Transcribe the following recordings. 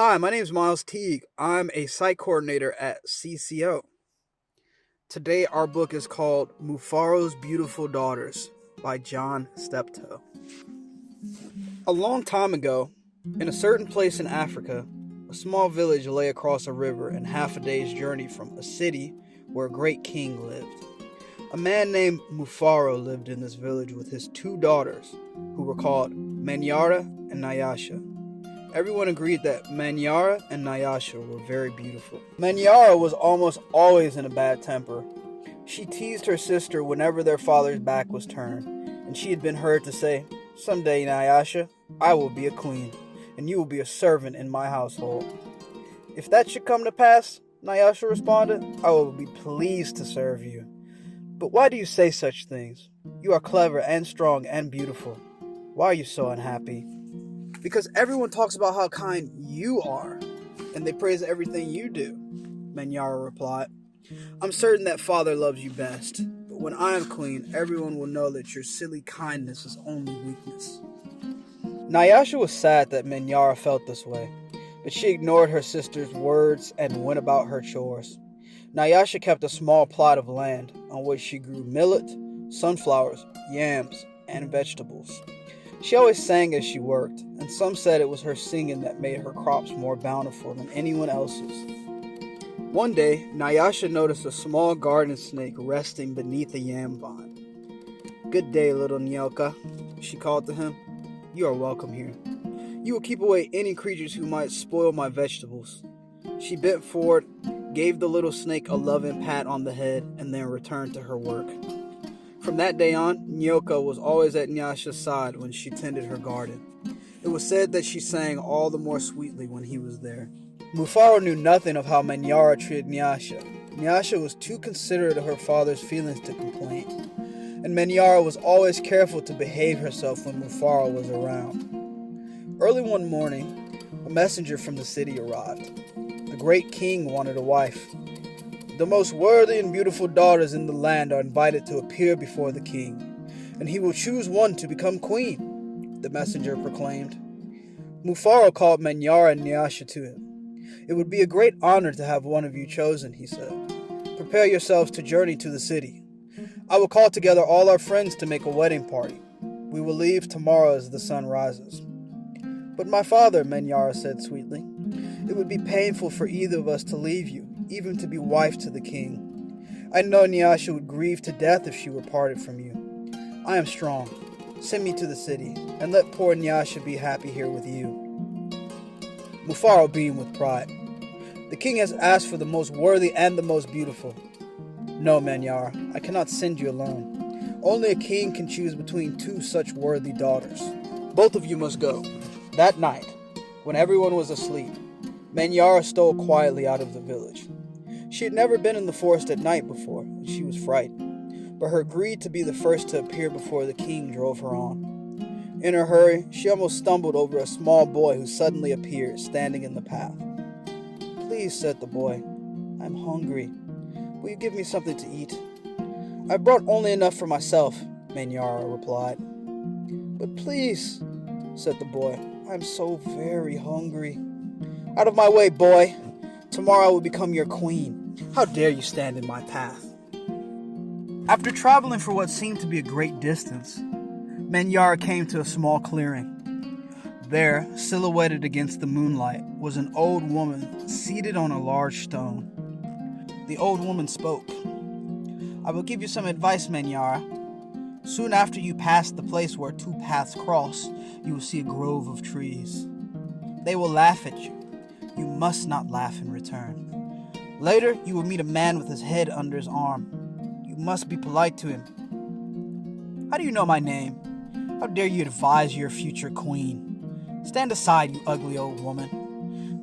Hi, my name is Miles Teague. I'm a site coordinator at CCO. Today, our book is called Mufaro's Beautiful Daughters by John Steptoe. A long time ago, in a certain place in Africa, a small village lay across a river and half a day's journey from a city where a great king lived. A man named Mufaro lived in this village with his two daughters, who were called Manyara and Nyasha. Everyone agreed that Manyara and Nyasha were very beautiful. Manyara was almost always in a bad temper. She teased her sister whenever their father's back was turned, and she had been heard to say, "Someday, Nyasha, I will be a queen, and you will be a servant in my household." "If that should come to pass," Nyasha responded, "I will be pleased to serve you. But why do you say such things? You are clever and strong and beautiful. Why are you so unhappy?" "Because everyone talks about how kind you are, and they praise everything you do," Manyara replied. "I'm certain that Father loves you best, but when I am queen, everyone will know that your silly kindness is only weakness." Nyasha was sad that Manyara felt this way, but she ignored her sister's words and went about her chores. Nyasha kept a small plot of land on which she grew millet, sunflowers, yams, and vegetables. She always sang as she worked, and some said it was her singing that made her crops more bountiful than anyone else's. One day, Nyasha noticed a small garden snake resting beneath a yam vine. "Good day, little Nyoka," she called to him. "You are welcome here. You will keep away any creatures who might spoil my vegetables." She bent forward, gave the little snake a loving pat on the head, and then returned to her work. From that day on, Nyoka was always at Nyasha's side when she tended her garden. It was said that she sang all the more sweetly when he was there. Mufaro knew nothing of how Manyara treated Nyasha. Nyasha was too considerate of her father's feelings to complain, and Manyara was always careful to behave herself when Mufaro was around. Early one morning, a messenger from the city arrived. The great king wanted a wife. "The most worthy and beautiful daughters in the land are invited to appear before the king, and he will choose one to become queen," the messenger proclaimed. Mufaro called Manyara and Nyasha to him. "It would be a great honor to have one of you chosen," he said. "Prepare yourselves to journey to the city. I will call together all our friends to make a wedding party. We will leave tomorrow as the sun rises." "But my father," Manyara said sweetly, "it would be painful for either of us to leave you, even to be wife to the king. I know Nyasha would grieve to death if she were parted from you. I am strong. Send me to the city, and let poor Nyasha be happy here with you." Mufaro beamed with pride. "The king has asked for the most worthy and the most beautiful." "No, Manyara, I cannot send you alone. Only a king can choose between two such worthy daughters. Both of you must go." That night, when everyone was asleep, Manyara stole quietly out of the village. She had never been in the forest at night before, and she was frightened, but her greed to be the first to appear before the king drove her on. In her hurry, she almost stumbled over a small boy who suddenly appeared, standing in the path. "Please," said the boy, "I'm hungry. Will you give me something to eat?" "I brought only enough for myself," Manyara replied. "But please," said the boy, "I'm so very hungry." "Out of my way, boy! Tomorrow I will become your queen. How dare you stand in my path?" After traveling for what seemed to be a great distance, Manyara came to a small clearing. There, silhouetted against the moonlight, was an old woman seated on a large stone. The old woman spoke. "I will give you some advice, Manyara. Soon after you pass the place where two paths cross, you will see a grove of trees. They will laugh at you. You must not laugh in return. Later, you will meet a man with his head under his arm. You must be polite to him." "How do you know my name? How dare you advise your future queen? Stand aside, you ugly old woman."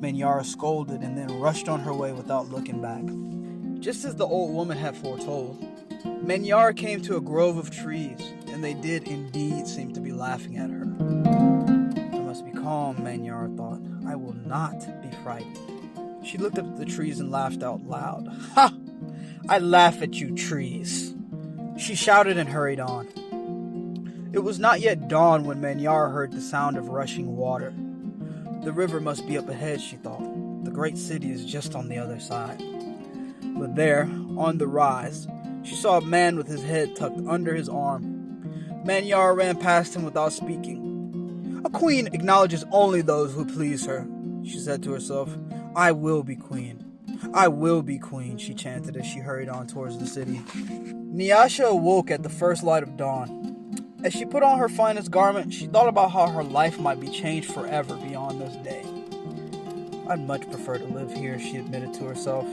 Manyara scolded and then rushed on her way without looking back. Just as the old woman had foretold, Manyara came to a grove of trees, and they did indeed seem to be laughing at her. "I must be calm," Manyara thought. "I will not be frightened." She looked up at the trees and laughed out loud. "Ha! I laugh at you, trees!" She shouted and hurried on. It was not yet dawn when Manyara heard the sound of rushing water. The river must be up ahead, she thought. The great city is just on the other side. But there, on the rise, she saw a man with his head tucked under his arm. Manyara ran past him without speaking. A queen acknowledges only those who please her, she said to herself. I will be queen. I will be queen, she chanted as she hurried on towards the city. Nyasha awoke at the first light of dawn. As she put on her finest garment, she thought about how her life might be changed forever beyond this day. I'd much prefer to live here, she admitted to herself.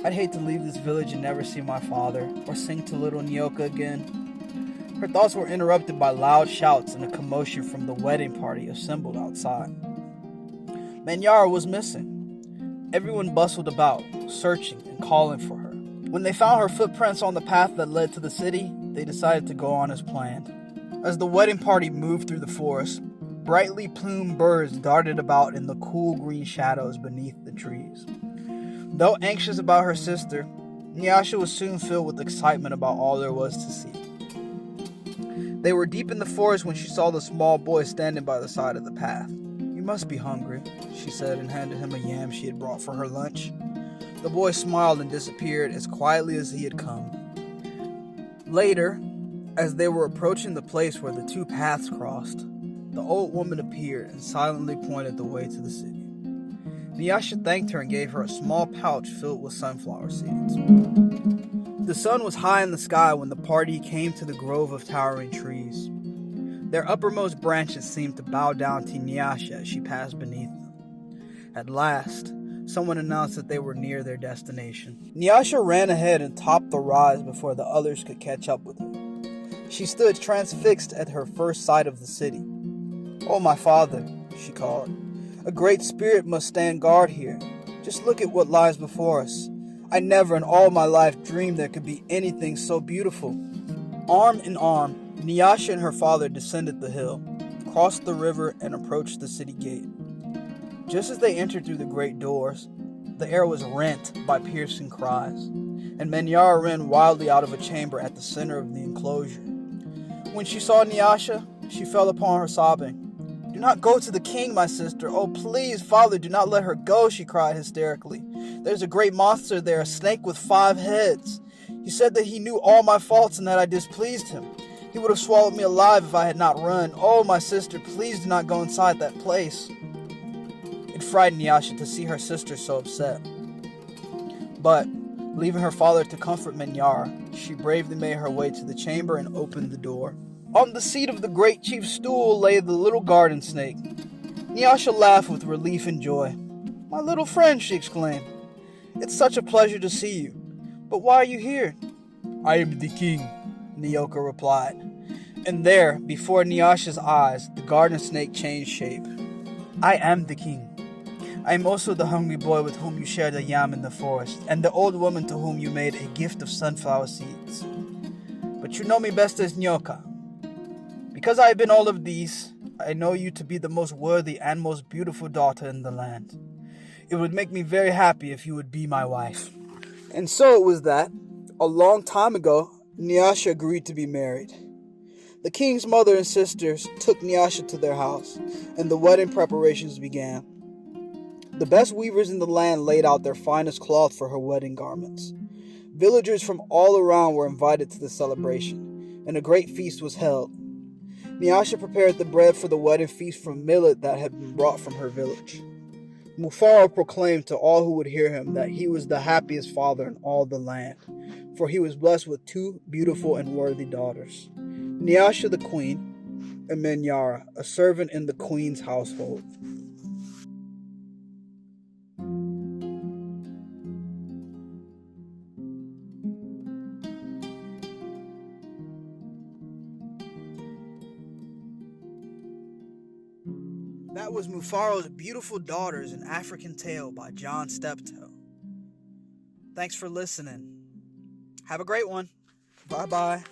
I'd hate to leave this village and never see my father, or sing to little Nyoka again. Her thoughts were interrupted by loud shouts and a commotion from the wedding party assembled outside. Manyara was missing. Everyone bustled about, searching and calling for her. When they found her footprints on the path that led to the city, they decided to go on as planned. As the wedding party moved through the forest, brightly plumed birds darted about in the cool green shadows beneath the trees. Though anxious about her sister, Nyasha was soon filled with excitement about all there was to see. They were deep in the forest when she saw the small boy standing by the side of the path. You must be hungry, she said, and handed him a yam she had brought for her lunch. The boy smiled and disappeared as quietly as he had come. Later, as they were approaching the place where the two paths crossed, the old woman appeared and silently pointed the way to the city. Nyasha thanked her and gave her a small pouch filled with sunflower seeds. The sun was high in the sky when the party came to the grove of towering trees. Their uppermost branches seemed to bow down to Nyasha as she passed beneath them. At last, someone announced that they were near their destination. Nyasha ran ahead and topped the rise before the others could catch up with her. She stood transfixed at her first sight of the city. "Oh, my father," she called. "A great spirit must stand guard here. Just look at what lies before us. I never in all my life dreamed there could be anything so beautiful." Arm in arm, Nyasha and her father descended the hill, crossed the river, and approached the city gate. Just as they entered through the great doors, the air was rent by piercing cries, and Manyara ran wildly out of a chamber at the center of the enclosure. When she saw Nyasha, she fell upon her sobbing. "Do not go to the king, my sister. Oh, please, father, do not let her go," she cried hysterically. "There's a great monster there, a snake with 5 heads. He said that he knew all my faults and that I displeased him. He would have swallowed me alive if I had not run. Oh, my sister, please do not go inside that place." It frightened Nyasha to see her sister so upset. But, leaving her father to comfort Manyara, she bravely made her way to the chamber and opened the door. On the seat of the great chief's stool lay the little garden snake. Nyasha laughed with relief and joy. "My little friend," she exclaimed. "It's such a pleasure to see you. But why are you here?" "I am the king," Nyoka replied. And there, before Nyasha's eyes, the garden snake changed shape. "I am the king. I am also the hungry boy with whom you shared a yam in the forest, and the old woman to whom you made a gift of sunflower seeds. But you know me best as Nyoka. Because I have been all of these, I know you to be the most worthy and most beautiful daughter in the land. It would make me very happy if you would be my wife." And so it was that, a long time ago, Nyasha agreed to be married. The king's mother and sisters took Nyasha to their house, and the wedding preparations began. The best weavers in the land laid out their finest cloth for her wedding garments. Villagers from all around were invited to the celebration, and a great feast was held. Nyasha prepared the bread for the wedding feast from millet that had been brought from her village. Mufaro proclaimed to all who would hear him that he was the happiest father in all the land, for he was blessed with 2 beautiful and worthy daughters, Nyasha the queen, and Manyara, a servant in the queen's household. That was Mufaro's Beautiful Daughters, an African Tale by John Steptoe. Thanks for listening. Have a great one. Bye-bye.